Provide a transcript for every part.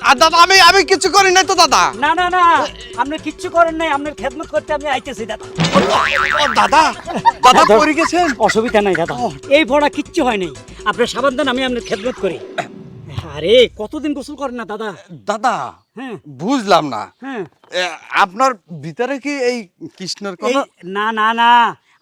আর দাদা আমি কিছু করি নাই তো দাদা। না না না, আপনি কিচ্ছু করেন নাই, আপনার খেদমত করতে আমি আইতেছি দাদা। দাদা দাদা পড়ে গেছেন? অসুবিধা নাই দাদা, এই পড়া কিচ্ছু হয় নাই, আপনার সাবান দেন, আমি আপনার খেদমত করি। আরে কতদিন গোসল করেন না দাদা? দাদা হ্যাঁ বুঝলাম না, হ্যাঁ। আপনার ভিতরে কি এই কৃষ্ণের এই কোন? না না না,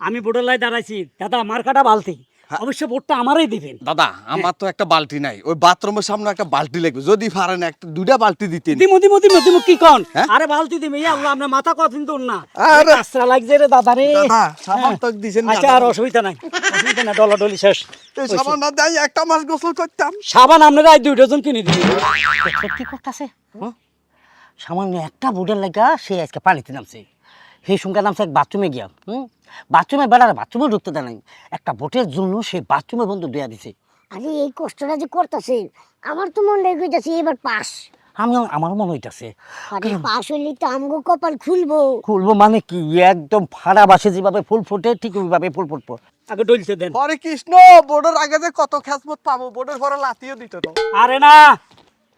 আমি বোর্ডের লাই দাঁড়াইছি দাদা, মার্কাটা বালতি, অবশ্য বোর্ডটা আমারই দিবেন। দাদা আমার তো একটা বালতি নাই, ওই বাথরুমের সামনে একটা বালতি লাগবে, যদি পারেন একটা দুইটা বালতি দিতেন। দিমু দিমু দিমু দিমু কি কোন? হ্যাঁ? আরে বালতি দিমু, ইয়া আল্লাহ, আপনার মাথা কতদিন তো না। আরে আশ্রা লাগছে রে দাদা রে। দাদা সাবান তো দিছেন না। আচ্ছা আর অসুবিধা নাই, অসুবিধা নাই, ডলাডলি শেষ। এই সাবান না দেয় একটা মাস গোসল করতাম। সাবান আপনারা 2 ডজন কিনে দিবেন। সত্যি করতেছে, সামান্য একটা বুড়ের লাগা সে আজকে পানিতে নামছে, সেই সঙ্গে নামছে এক বাথরুমে গিয়া। বাথরুমে বেড়ারে বাথরুমে ঢুকতে দেয় নাই, একটা ভোটের জন্য সে বাথরুমে বন্ধু দেয়া দিছে। আরে এই কষ্টটা যে করতেছে, আমার তো মনে হইতাছে এবার পাস। আমার মনে হইতাছে আরে পাস হইলে তো আমগো কপাল খুলবো। খুলবো মানে কি, একদম ফাড়া বাসে যেভাবে ফুল ফোটে ঠিক ওইভাবে ফুল ফুটবো। আগে ডলতে দেন। হরে কৃষ্ণ, বোর্ডের আগে যে কত খেসমত পাবো, বোর্ডের পরে লাতিও দিত না। আরে না,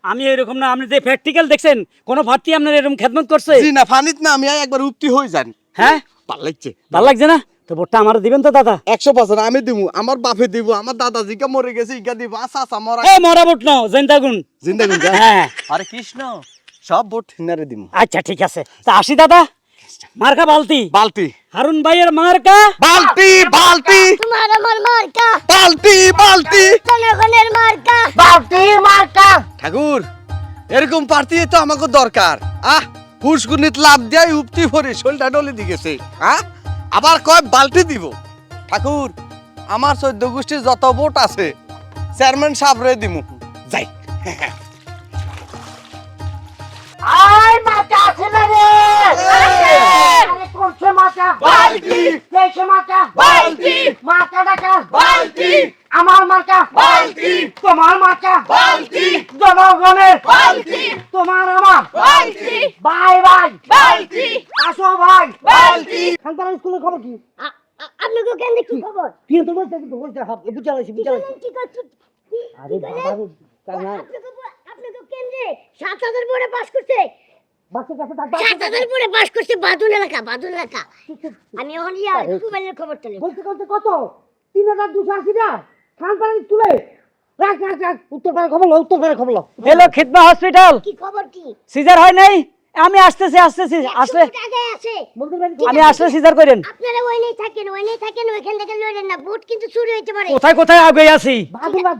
আমি এরকম না, আপনি যে প্র্যাকটিক্যাল দেখছেন, কোন ভার্তি আপনার এরকম খেদমত করছে? জি না, ফানিত না, আমি একবার উপতি হয়ে যান। হ্যাঁ ভাল লাগছে। ভালো লাগছে না? তো ভোটটা আমার দিবেন তো দাদা? 100% আমি দিব, আমার বাপে দিব, আমার দাদা জিকা মরে গেছে ইকা দিব। আচ্ছা আচ্ছা মরা এ মরা ভোট নাও, জিন্দাগুন। জিন্দাগুন। হ্যাঁ হরে কৃষ্ণ, সব ভোট হিনারে দিব। আচ্ছা ঠিক আছে, তা আসি দাদা। মার্কা বালতি, বালতি হারুন ভাইয়ের মার্কা বালতি বালতি তোমার আমার মার্কা, বালতি বালতি জনগণের মার্কা। বালতি মার্কা। ঠাকুর এরকম পার্টি তো আমাকে দরকার। হুসগুনিত লাভ দেয় উপতি ভরে শোলটা ডলে দি গেছে। আবার কয় বালতি দিব। ঠাকুর আমার 14 গোষ্ঠীর যত ভোট আছে চেয়ারম্যান সাহেবরে দিমু। যাই। আয় মার্কা আছে না রে? আরে কোনছে মার্কা? বালতি। কোনছে মার্কা? বালতি। মার্কা ডাকা বালতি। আমার মার্কা বালতি। তোমার মার্কা বালতি। জনগণের বালতি। তোমার আমার বালতি। ভাই ভাই বালতি। আসো ভাই বালতি। সন্তান স্কুলের খবর কি? আপনাকে কেন কি খবর? কি তো বলতে কিন্তু বলতে হবে, বুঝাইছি বুঝাইছি। কি করছো? আরে বাবা রে, কানা আপনাকে কেন রে 7000 পরে পাস করছে, বাসে কাছে থাকবা। 7000 পরে পাস করছে বাদুল এলাকা, বাদুল এলাকা। আমি অনিয়া কুবেলের খবর তুলি। বলতে বলতে কত 3280 টাকা সন্তান স্কুলে। রাখ রাখ রাখ, উত্তর পাড়ার খবর লো, উত্তর পাড়ার খবর লো। হ্যালো খিদমা হসপিটাল, কি খবর কি? সিজার হয় নাই? আমি আসতেছি আসতেছি, আসলে আগে আছে। আমি আসলে সিজার করেন। আপনারা ওইনেই থাকেন, ওইখান থেকে লড়েন না, বুট কিন্তু চুরি হইতে পারে। কোথায় কোথায় আগে আছি? বাহাদুরবাদ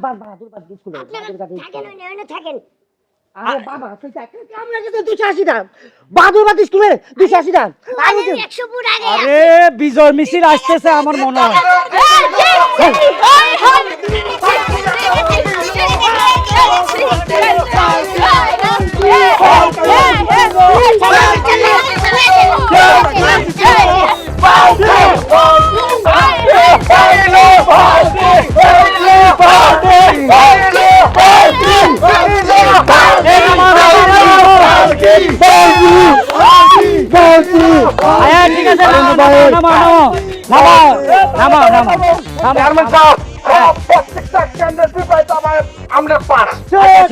স্কুলে। আপনারা থাকেন, ওইনে থাকেন। আরে বাবা সেটা আমরা কিন্তু 280 টাকা বাহাদুরবাদ স্কুলে 280 টাকা। আমি 100 ফুট আগে আছে। আরে বিজয় মিছিল আসতেছে আমার মনে হয়।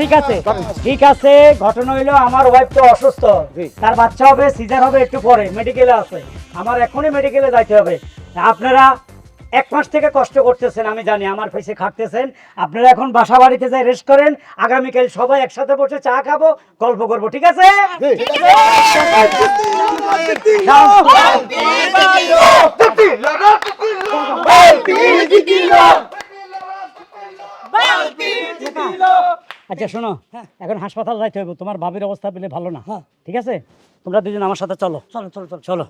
ঠিক আছে, ঠিক আছে ঠিক আছে। ঘটনা হইলো আমার ওয়াইফ তো অসুস্থ, তার বাচ্চা হবে, সিজার হবে একটু পরে, মেডিকেলে আছে, আমার এখনই মেডিকেলে যাইতে হবে। আপনারা 1 মাস থেকে কষ্ট করতেছেন, আমি জানি, আমার ফেসে খাটতেছেন। আপনারা এখন বাসা বাড়িতে যাই রেস্ট করেন, আগামীকাল সবাই একসাথে বসে চা খাবো, গল্প করবো, ঠিক আছে? আচ্ছা শোনো, এখন হাসপাতাল যাইতে হবে, তোমার ভাবির অবস্থা পেলে ভালো না, ঠিক আছে? তোমরা দুজন আমার সাথে চলো চলো চলো চলো চলো।